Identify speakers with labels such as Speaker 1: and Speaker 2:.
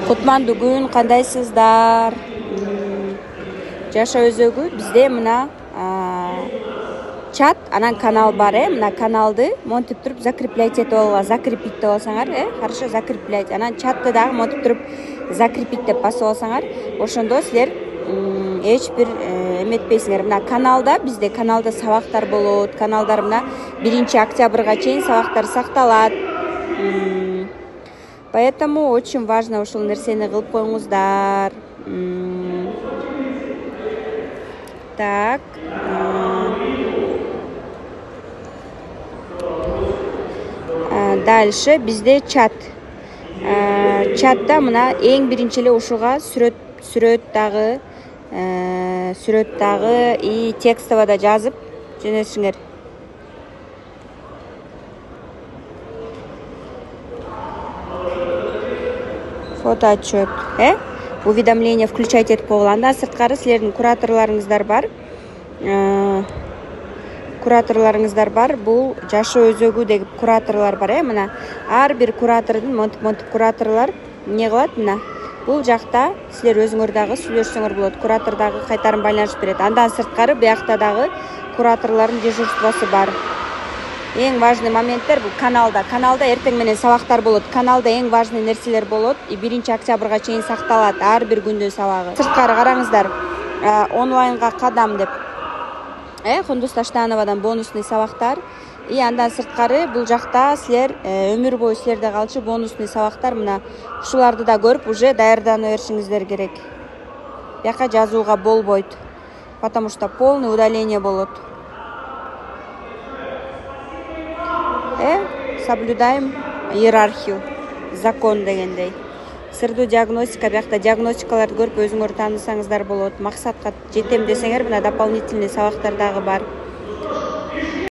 Speaker 1: Кутмандуу күн, кандайсыздар? Жаша өзөгү бизде мына чат, анан канал бар, мына каналды монтип туруп закреплять этип алганга, закрепить деп алсаңар, хорошо, закреплять. Анан чатты дагы монтип туруп закрепить деп басып алсаңар, ошондо силер эч бир эметпейсиңер. Мына каналда, бизде каналда сабактар болот. Каналдар мына 1-октябрга чейин сабактар сакталат. Поэтому очень важно ушул нерсени кылып коюңуздар. Так. Дальше бизде чат. Чатта мына эң биринчи эле ушуга сүрөт дагы и текстово да жазып жөнөтүңөр. Фотоотчет, уведомление включать этип койгула. Андан сырткары силердин кураторлоруңуздар бар. Кураторлоруңуздар бар. Бул Жаша өзөгү деп кураторлор бар, мына ар бир куратордун монтип кураторлор эмне кылат мына. Бул жакта силер өзүңөр дагы сүйлөшсөңөр болот. Куратор дагы кайтарым байланыш берет. Андан сырткары биякта дагы кураторлордун дежурствосу бар. Эң важный моменттер бул каналда. Каналда эртең менен сабактар болот. Каналда эң важный нерселер болот. 1-октябрга чейин сакталат ар бир күндүн сабагы. Сырткары караңыздар. Онлайнга кадам деп. Кундуз Таштановадан бонусный сабактар. И андан сырткары бул жакта силер өмүр бою силерде калчу бонусный сабактар. Мына ушуларды да көрүп уже даярдана беришиңиздер керек. Бияка жазууга болбойт. Потому что полный удаление болот. Соблюдаем иерархию, закон дегендей. Сырдуу диагностика, биякта диагностикаларды көрүп өзүңөр таанысаңыздар болот. Максатка жетем десеңер, мына дополнительный сабактар дагы бар.